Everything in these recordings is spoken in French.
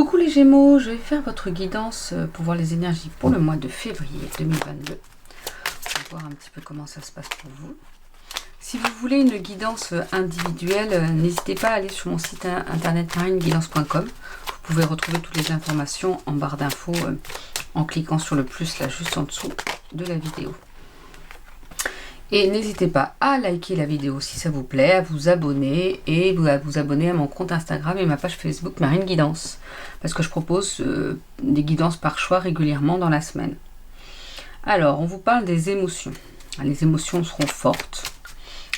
Coucou les Gémeaux, je vais faire votre guidance pour voir les énergies pour le mois de février 2022. On va voir un petit peu comment ça se passe pour vous. Si vous voulez une guidance individuelle, n'hésitez pas à aller sur mon site internet marineguidance.com. Vous pouvez retrouver toutes les informations en barre d'infos en cliquant sur le plus là juste en dessous de la vidéo. Et n'hésitez pas à liker la vidéo si ça vous plaît, à vous abonner et à vous abonner à mon compte Instagram et ma page Facebook Marine Guidance. Parce que je propose des guidances par choix régulièrement dans la semaine. Alors, on vous parle des émotions. Les émotions seront fortes.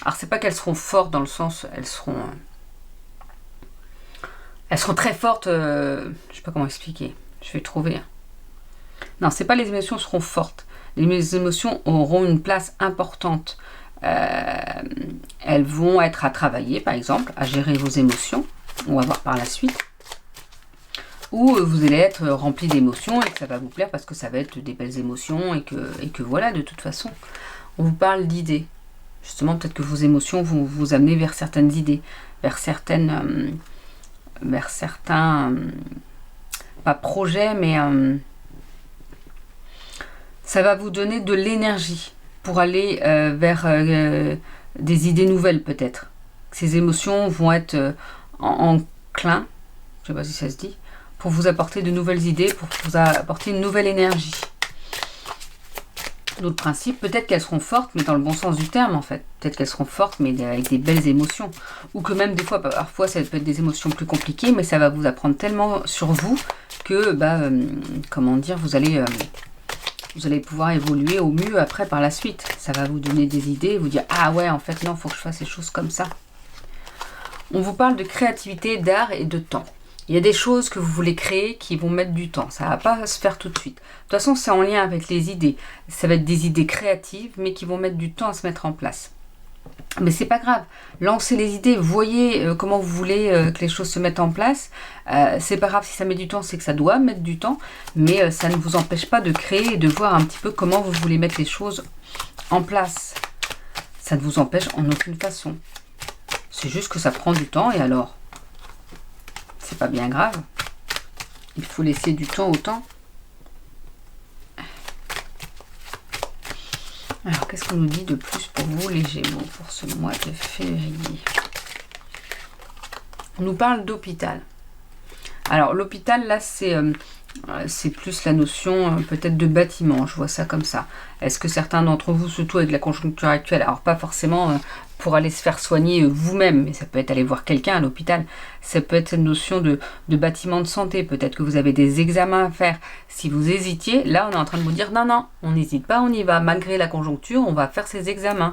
Alors, c'est pas qu'elles seront fortes dans le sens, elles seront très fortes, je sais pas comment expliquer, je vais trouver. Non, c'est pas les émotions seront fortes. Les émotions auront une place importante. Elles vont être à travailler, par exemple, à gérer vos émotions. On va voir par la suite. Ou vous allez être rempli d'émotions et que ça va vous plaire parce que ça va être des belles émotions et que voilà, de toute façon. On vous parle d'idées. Justement, peut-être que vos émotions vont vous amener vers certaines idées, vers certains, pas projets, mais ça va vous donner de l'énergie pour aller vers des idées nouvelles peut-être. Ces émotions vont être enclins, je ne sais pas si ça se dit, pour vous apporter de nouvelles idées, pour vous apporter une nouvelle énergie. D'autres principes, peut-être qu'elles seront fortes, mais dans le bon sens du terme en fait. Peut-être qu'elles seront fortes, mais avec des belles émotions. Ou que même des fois, parfois ça peut être des émotions plus compliquées, mais ça va vous apprendre tellement sur vous que, comment dire, vous allez pouvoir évoluer au mieux après par la suite. Ça va vous donner des idées, vous dire « Ah ouais, en fait, non, il faut que je fasse les choses comme ça. » On vous parle de créativité, d'art et de temps. Il y a des choses que vous voulez créer qui vont mettre du temps. Ça ne va pas se faire tout de suite. De toute façon, c'est en lien avec les idées. Ça va être des idées créatives, mais qui vont mettre du temps à se mettre en place. Mais c'est pas grave. Lancez les idées. Voyez comment vous voulez que les choses se mettent en place. C'est pas grave si ça met du temps, c'est que ça doit mettre du temps. Mais ça ne vous empêche pas de créer et de voir un petit peu comment vous voulez mettre les choses en place. Ça ne vous empêche en aucune façon. C'est juste que ça prend du temps et alors c'est pas bien grave. Il faut laisser du temps au temps. Alors, qu'est-ce qu'on nous dit de plus pour vous, les Gémeaux, pour ce mois de février? On nous parle d'hôpital. Alors, l'hôpital, là, c'est plus la notion peut-être de bâtiment. Je vois ça comme ça. Est-ce que certains d'entre vous, surtout avec la conjoncture actuelle, alors pas forcément pour aller se faire soigner vous-même, mais ça peut être aller voir quelqu'un à l'hôpital. Ça peut être cette notion de bâtiment de santé. Peut-être que vous avez des examens à faire. Si vous hésitiez, là, on est en train de vous dire non, non, on n'hésite pas, on y va. Malgré la conjoncture, on va faire ces examens.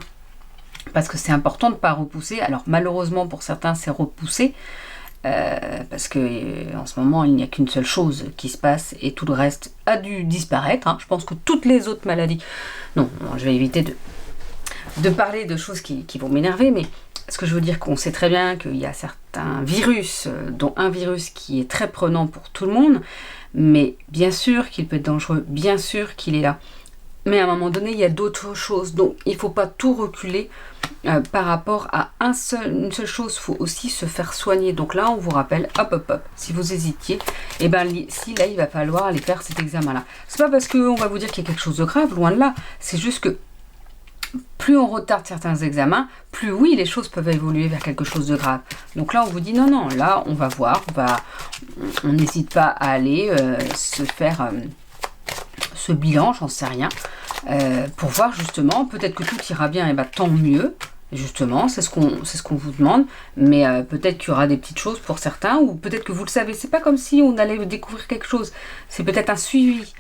Parce que c'est important de ne pas repousser. Alors, malheureusement, pour certains, c'est repoussé. Parce que en ce moment, il n'y a qu'une seule chose qui se passe et tout le reste a dû disparaître. Hein. Je pense que toutes les autres maladies... Non, je vais éviter de parler de choses qui vont m'énerver, mais ce que je veux dire qu'on sait très bien qu'il y a certains virus, dont un virus qui est très prenant pour tout le monde, mais bien sûr qu'il peut être dangereux, bien sûr qu'il est là. Mais à un moment donné, il y a d'autres choses, donc il ne faut pas tout reculer par rapport à une seule chose. Il faut aussi se faire soigner. Donc là, on vous rappelle, hop, si vous hésitiez, et si là, il va falloir aller faire cet examen-là. C'est pas parce qu'on va vous dire qu'il y a quelque chose de grave, loin de là. C'est juste que plus on retarde certains examens, plus oui, les choses peuvent évoluer vers quelque chose de grave. Donc là, on vous dit non, là, on va voir, on n'hésite pas à aller se faire ce bilan, j'en sais rien, pour voir justement, peut-être que tout ira bien, et tant mieux. Justement, c'est ce qu'on vous demande, mais peut-être qu'il y aura des petites choses pour certains, ou peut-être que vous le savez, c'est pas comme si on allait découvrir quelque chose, c'est peut-être un suivi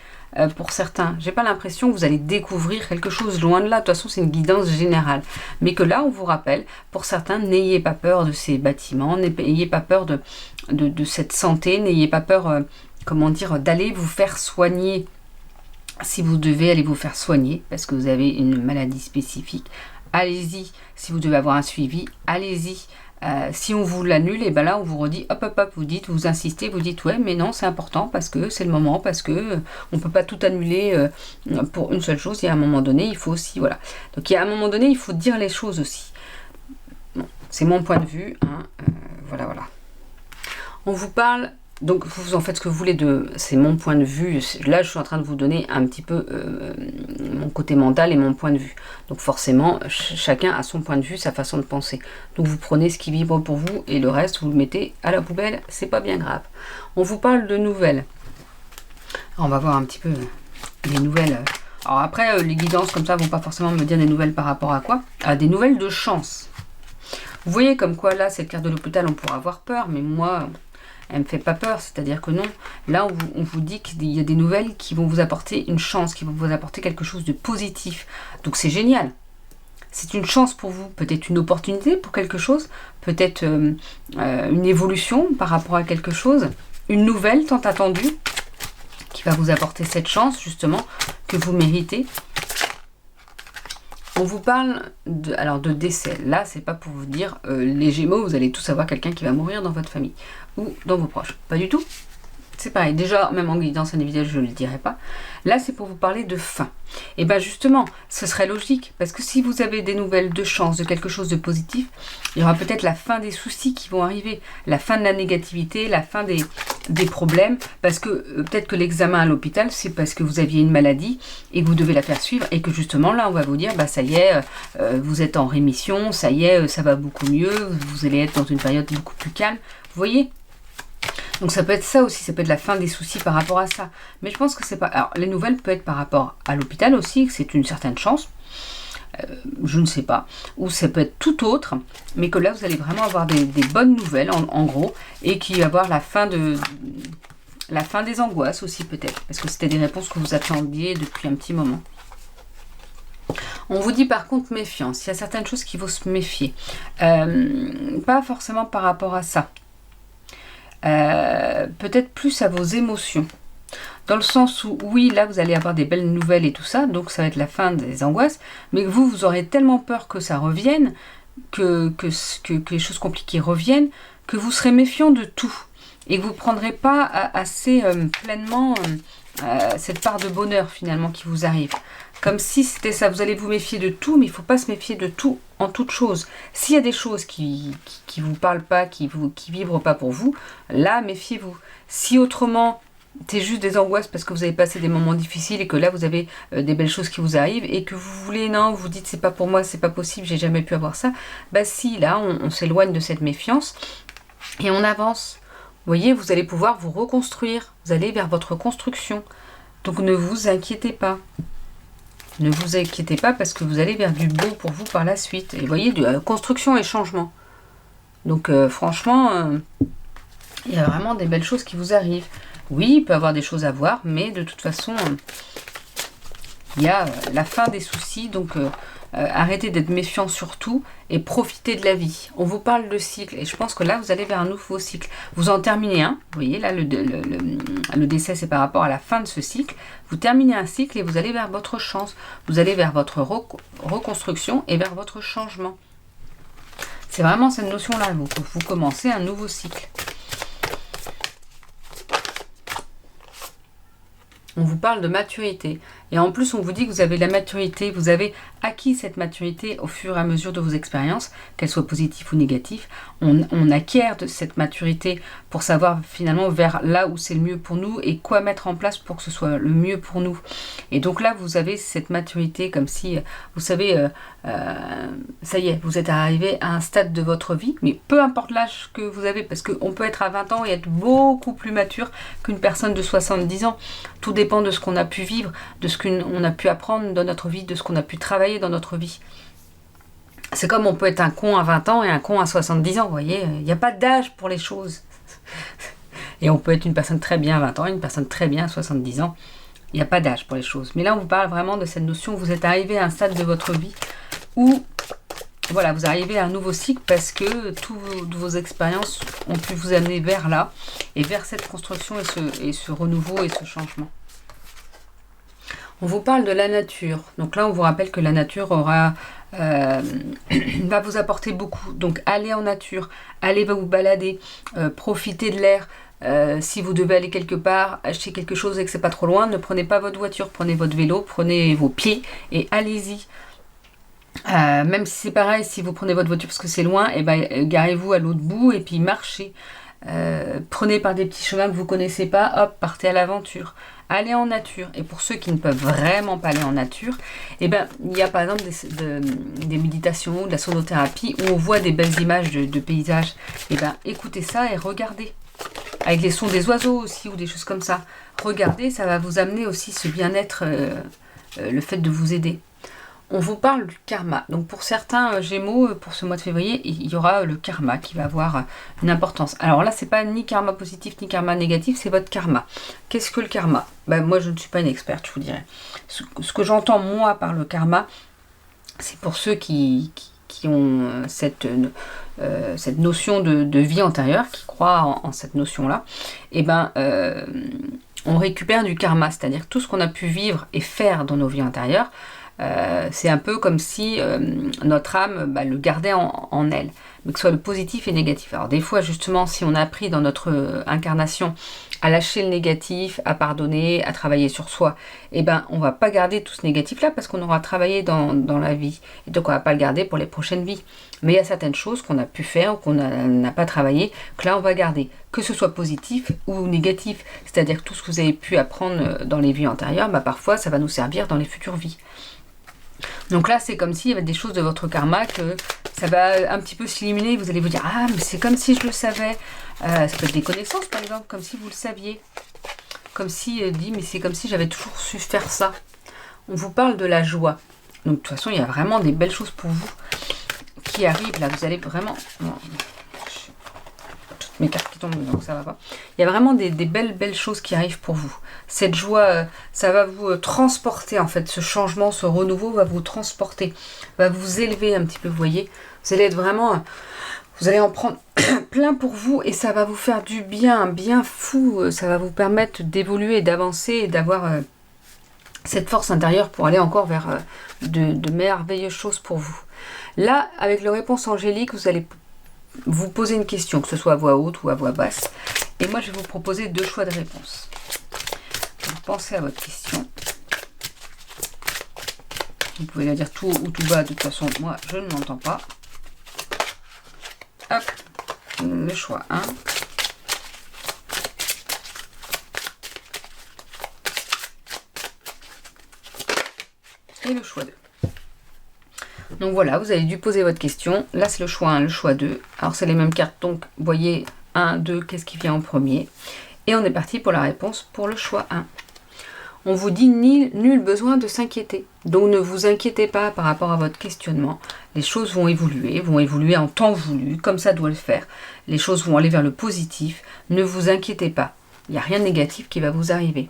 pour certains. J'ai pas l'impression que vous allez découvrir quelque chose, loin de là, de toute façon c'est une guidance générale, mais que là on vous rappelle, pour certains, n'ayez pas peur de ces bâtiments, n'ayez pas peur de cette santé, n'ayez pas peur, comment dire, d'aller vous faire soigner. Si vous devez aller vous faire soigner, parce que vous avez une maladie spécifique, allez-y. Si vous devez avoir un suivi, allez-y. Si on vous l'annule, et là on vous redit hop, vous insistez, vous dites ouais mais non c'est important parce que c'est le moment, parce que on peut pas tout annuler pour une seule chose. Il y a un moment donné, il faut aussi, voilà. Donc il y a un moment donné, il faut dire les choses aussi. Bon, c'est mon point de vue, hein, voilà. On vous parle Donc vous en faites ce que vous voulez, c'est mon point de vue. Là je suis en train de vous donner un petit peu mon côté mental et mon point de vue. Donc forcément chacun a son point de vue, sa façon de penser. Donc vous prenez ce qui vibre pour vous et le reste vous le mettez à la poubelle, c'est pas bien grave. On vous parle de nouvelles. Alors, on va voir un petit peu les nouvelles. Alors après les guidances comme ça vont pas forcément me dire des nouvelles par rapport à quoi? À des nouvelles de chance. Vous voyez comme quoi là cette carte de l'hôpital on pourrait avoir peur, mais moi elle me fait pas peur, c'est-à-dire que non, là on vous dit qu'il y a des nouvelles qui vont vous apporter une chance, qui vont vous apporter quelque chose de positif. Donc c'est génial. C'est une chance pour vous, peut-être une opportunité pour quelque chose, peut-être une évolution par rapport à quelque chose, une nouvelle tant attendue qui va vous apporter cette chance justement que vous méritez. On vous parle de décès. Là, c'est pas pour vous dire les Gémeaux, vous allez tous avoir quelqu'un qui va mourir dans votre famille ou dans vos proches. Pas du tout. C'est pareil. Déjà, même en guidance individuelle, je ne le dirai pas. Là, c'est pour vous parler de fin. Et bien justement, ce serait logique parce que si vous avez des nouvelles de chance, de quelque chose de positif, il y aura peut-être la fin des soucis qui vont arriver, la fin de la négativité, la fin des problèmes, parce que peut-être que l'examen à l'hôpital, c'est parce que vous aviez une maladie et que vous devez la faire suivre et que justement là, on va vous dire, bah ça y est, vous êtes en rémission, ça y est, ça va beaucoup mieux, vous allez être dans une période beaucoup plus calme. Vous voyez ? Donc ça peut être ça aussi, ça peut être la fin des soucis par rapport à ça. Mais je pense que c'est pas... Alors les nouvelles peuvent être par rapport à l'hôpital aussi, que c'est une certaine chance. Je ne sais pas. Ou ça peut être tout autre, mais que là vous allez vraiment avoir des bonnes nouvelles en gros, et qu'il va y avoir la fin des angoisses aussi peut-être, parce que c'était des réponses que vous attendiez depuis un petit moment. On vous dit par contre méfiance, il y a certaines choses qu'il faut se méfier. Pas forcément par rapport à ça. Peut-être plus à vos émotions. Dans le sens où, oui, là, vous allez avoir des belles nouvelles et tout ça, donc ça va être la fin des angoisses, mais vous aurez tellement peur que ça revienne, que les choses compliquées reviennent, que vous serez méfiant de tout, et que vous ne prendrez pas assez pleinement cette part de bonheur, finalement, qui vous arrive. Comme si c'était ça, vous allez vous méfier de tout, mais il ne faut pas se méfier de tout en toute chose. S'il y a des choses qui vous parlent pas, qui vibrent pas pour vous, là, méfiez-vous. Si autrement, c'est juste des angoisses parce que vous avez passé des moments difficiles et que là, vous avez des belles choses qui vous arrivent et que vous voulez, non, vous dites c'est pas pour moi, c'est pas possible, j'ai jamais pu avoir ça, bah si, là, on s'éloigne de cette méfiance et on avance. Vous voyez, vous allez pouvoir vous reconstruire, vous allez vers votre construction. Donc ne vous inquiétez pas. Ne vous inquiétez pas parce que vous allez vers du beau pour vous par la suite. Et vous voyez, de construction et changement. Donc franchement, il y a vraiment des belles choses qui vous arrivent. Oui, il peut y avoir des choses à voir, mais de toute façon, il y a la fin des soucis. Donc arrêtez d'être méfiant sur tout et profitez de la vie. On vous parle de cycle et je pense que là, vous allez vers un nouveau cycle. Vous en terminez un. Vous voyez, là, le décès, c'est par rapport à la fin de ce cycle. Vous terminez un cycle et vous allez vers votre chance. Vous allez vers votre reconstruction et vers votre changement. C'est vraiment cette notion-là. Vous commencez un nouveau cycle. On vous parle de maturité. Et en plus, on vous dit que vous avez la maturité, vous avez acquis cette maturité au fur et à mesure de vos expériences, qu'elles soient positives ou négatives. On acquiert de cette maturité pour savoir finalement vers là où c'est le mieux pour nous et quoi mettre en place pour que ce soit le mieux pour nous. Et donc là, vous avez cette maturité comme si, vous savez, ça y est, vous êtes arrivé à un stade de votre vie, mais peu importe l'âge que vous avez, parce qu'on peut être à 20 ans et être beaucoup plus mature qu'une personne de 70 ans. Tout dépend de ce qu'on a pu vivre, de ce qu'on a pu apprendre dans notre vie, de ce qu'on a pu travailler dans notre vie. C'est comme on peut être un con à 20 ans et un con à 70 ans, vous voyez, il n'y a pas d'âge pour les choses. Et on peut être une personne très bien à 20 ans et une personne très bien à 70 ans. Il n'y a pas d'âge pour les choses. Mais là, on vous parle vraiment de cette notion, vous êtes arrivé à un stade de votre vie où, voilà, vous arrivez à un nouveau cycle parce que toutes vos expériences ont pu vous amener vers là et vers cette construction et ce renouveau et ce changement. On vous parle de la nature. Donc là, on vous rappelle que la nature va vous apporter beaucoup. Donc allez en nature, allez vous balader, profitez de l'air. Si vous devez aller quelque part, acheter quelque chose et que c'est pas trop loin, ne prenez pas votre voiture, prenez votre vélo, prenez vos pieds et allez-y. Même si c'est pareil, si vous prenez votre voiture parce que c'est loin, garez-vous à l'autre bout et puis marchez. Prenez par des petits chemins que vous ne connaissez pas, hop, partez à l'aventure. Allez en nature. Et pour ceux qui ne peuvent vraiment pas aller en nature, eh ben, il y a par exemple des méditations, de la sonothérapie, où on voit des belles images de paysages. Eh ben, écoutez ça et regardez. Avec les sons des oiseaux aussi, ou des choses comme ça. Regardez, ça va vous amener aussi ce bien-être, le fait de vous aider. On vous parle du karma. Donc pour certains Gémeaux, pour ce mois de février, il y aura le karma qui va avoir une importance. Alors là, c'est pas ni karma positif ni karma négatif, c'est votre karma. Qu'est-ce que le karma? Ben, moi, je ne suis pas une experte, je vous dirais. Ce que j'entends moi par le karma, c'est pour ceux qui ont cette notion de vie antérieure, qui croient en cette notion-là. Et ben, on récupère du karma, c'est-à-dire tout ce qu'on a pu vivre et faire dans nos vies antérieures. C'est un peu comme si notre âme le gardait en elle, mais que ce soit le positif et le négatif. Alors des fois justement, si on a appris dans notre incarnation à lâcher le négatif, à pardonner, à travailler sur soi, eh ben on va pas garder tout ce négatif là parce qu'on aura travaillé dans la vie, et donc on va pas le garder pour les prochaines vies. Mais il y a certaines choses qu'on a pu faire ou qu'on n'a pas travaillé, que là on va garder, que ce soit positif ou négatif, c'est-à-dire que tout ce que vous avez pu apprendre dans les vies antérieures, parfois ça va nous servir dans les futures vies. Donc là, c'est comme s'il y avait des choses de votre karma que ça va un petit peu s'éliminer. Vous allez vous dire, ah, mais c'est comme si je le savais. Ça peut être des connaissances, par exemple, comme si vous le saviez. Comme si, mais c'est comme si j'avais toujours su faire ça. On vous parle de la joie. Donc, de toute façon, il y a vraiment des belles choses pour vous qui arrivent. Là, vous allez vraiment... Non, toutes mes cartes qui tombent, donc ça va pas. Il y a vraiment des belles choses qui arrivent pour vous. Cette joie, ça va vous transporter, en fait. Ce changement, ce renouveau va vous transporter, va vous élever un petit peu, vous voyez. Vous allez être vraiment... Vous allez en prendre plein pour vous et ça va vous faire du bien fou. Ça va vous permettre d'évoluer, d'avancer et d'avoir cette force intérieure pour aller encore vers de merveilleuses choses pour vous. Là, avec le réponse angélique, vous allez vous poser une question, que ce soit à voix haute ou à voix basse. Et moi, je vais vous proposer 2 choix de réponse. Donc, pensez à votre question. Vous pouvez la dire tout haut ou tout bas. De toute façon, moi, je ne l'entends pas. Hop, le choix 1. Et le choix 2. Donc voilà, vous avez dû poser votre question. Là, c'est le choix 1, le choix 2. Alors, c'est les mêmes cartes. Donc, vous voyez 1, 2, qu'est-ce qui vient en premier? Et on est parti pour la réponse pour le choix 1. On vous dit nul besoin de s'inquiéter. Donc ne vous inquiétez pas par rapport à votre questionnement. Les choses vont évoluer en temps voulu, comme ça doit le faire. Les choses vont aller vers le positif. Ne vous inquiétez pas. Il n'y a rien de négatif qui va vous arriver.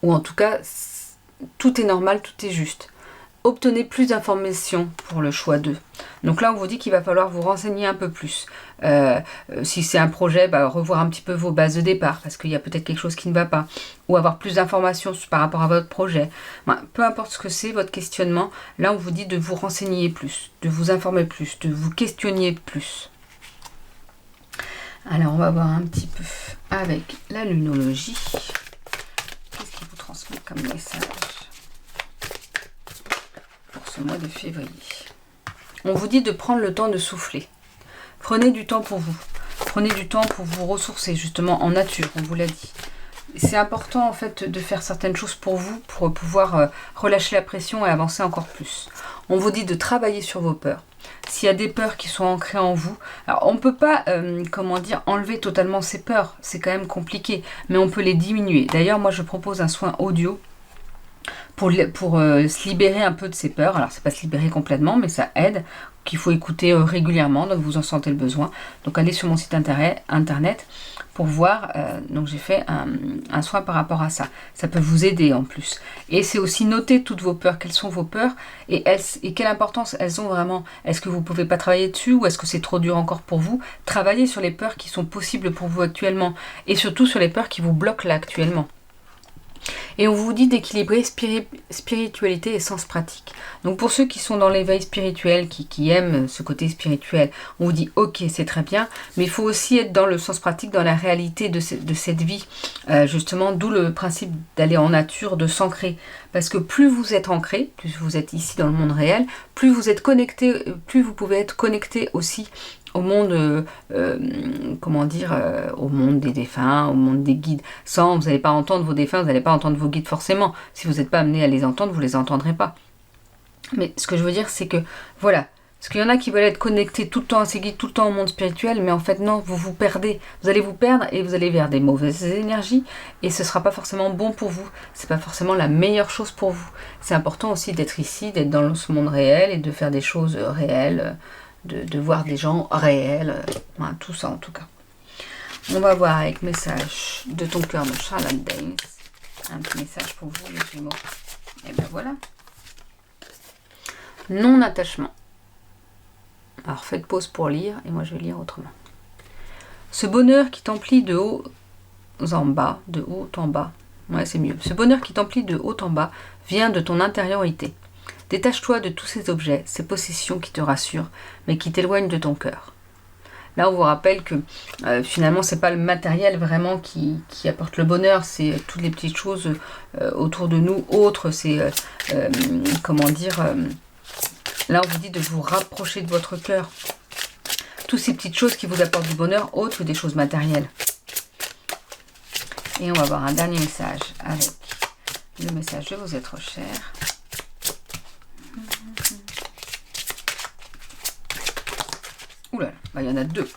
Ou en tout cas, tout est normal, tout est juste. Obtenez plus d'informations pour le choix 2. Donc là, on vous dit qu'il va falloir vous renseigner un peu plus. Si c'est un projet, revoir un petit peu vos bases de départ, parce qu'il y a peut-être quelque chose qui ne va pas. Ou avoir plus d'informations par rapport à votre projet. Peu importe ce que c'est, votre questionnement, là, on vous dit de vous renseigner plus, de vous informer plus, de vous questionner plus. Alors, on va voir un petit peu avec la lunologie. Qu'est-ce qui vous transmet comme message ce mois de février? On vous dit de prendre le temps de souffler. Prenez du temps pour vous. Prenez du temps pour vous ressourcer, justement, en nature, on vous l'a dit. C'est important, en fait, de faire certaines choses pour vous, pour pouvoir relâcher la pression et avancer encore plus. On vous dit de travailler sur vos peurs. S'il y a des peurs qui sont ancrées en vous, alors on ne peut pas, enlever totalement ces peurs. C'est quand même compliqué, mais on peut les diminuer. D'ailleurs, moi, je propose un soin audio pour se libérer un peu de ces peurs. Alors, c'est pas se libérer complètement, mais ça aide, qu'il faut écouter régulièrement, donc vous en sentez le besoin. Donc, allez sur mon site internet pour voir. Donc, j'ai fait un soin par rapport à ça. Ça peut vous aider en plus. Et c'est aussi noter toutes vos peurs. Quelles sont vos peurs et quelle importance elles ont vraiment. Est-ce que vous ne pouvez pas travailler dessus ou est-ce que c'est trop dur encore pour vous? Travaillez sur les peurs qui sont possibles pour vous actuellement et surtout sur les peurs qui vous bloquent là actuellement. Et on vous dit d'équilibrer spiritualité et sens pratique. Donc pour ceux qui sont dans l'éveil spirituel, qui aiment ce côté spirituel, on vous dit ok, c'est très bien, mais il faut aussi être dans le sens pratique, dans la réalité de cette vie. Justement, d'où le principe d'aller en nature, de s'ancrer. Parce que plus vous êtes ancré, plus vous êtes ici dans le monde réel, plus vous êtes connecté, plus vous pouvez être connecté aussi au monde, comment dire, au monde des défunts, au monde des guides. Sans, vous n'allez pas entendre vos défunts, vous n'allez pas entendre vos guides forcément. Si vous n'êtes pas amené à les entendre, vous ne les entendrez pas. Mais ce que je veux dire, c'est que, voilà, parce qu'il y en a qui veulent être connectés tout le temps à ces guides, tout le temps au monde spirituel, mais en fait non, vous vous perdez. Vous allez vous perdre et vous allez vers des mauvaises énergies et ce ne sera pas forcément bon pour vous. C'est pas forcément la meilleure chose pour vous. C'est important aussi d'être ici, d'être dans ce monde réel et de faire des choses réelles, de voir des gens réels, voilà, tout ça en tout cas. On va voir avec message de ton cœur de Charlotte Dames. Un petit message pour vous les Gémeaux. Et ben voilà. Non-attachement. Alors faites pause pour lire et moi je vais lire autrement. Ce bonheur qui t'emplit de haut en bas, ouais c'est mieux. Ce bonheur qui t'emplit de haut en bas vient de ton intériorité. Détache-toi de tous ces objets, ces possessions qui te rassurent, mais qui t'éloignent de ton cœur. Là, on vous rappelle que finalement, c'est pas le matériel vraiment qui apporte le bonheur, c'est toutes les petites choses autour de nous, autres, c'est comment dire. Là, on vous dit de vous rapprocher de votre cœur. Toutes ces petites choses qui vous apportent du bonheur, autres que des choses matérielles. Et on va voir un dernier message avec le message de vos êtres chers. Ouh là là, bah, il y en a deux.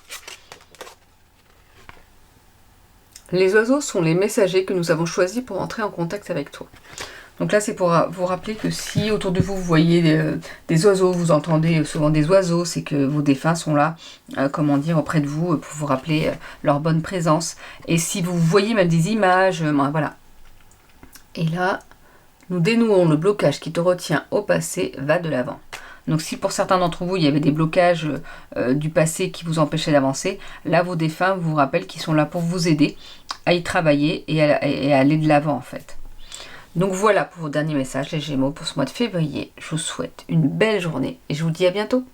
Les oiseaux sont les messagers que nous avons choisis pour entrer en contact avec toi. Donc là, c'est pour vous rappeler que si autour de vous, vous voyez des oiseaux, vous entendez souvent des oiseaux, c'est que vos défunts sont là, comment dire, auprès de vous, pour vous rappeler leur bonne présence. Et si vous voyez même des images, voilà. Et là, nous dénouons le blocage qui te retient au passé, va de l'avant. Donc si pour certains d'entre vous, il y avait des blocages du passé qui vous empêchaient d'avancer, là, vos défunts vous rappellent qu'ils sont là pour vous aider à y travailler et à aller de l'avant, en fait. Donc voilà pour vos derniers messages, les Gémeaux, pour ce mois de février. Je vous souhaite une belle journée et je vous dis à bientôt.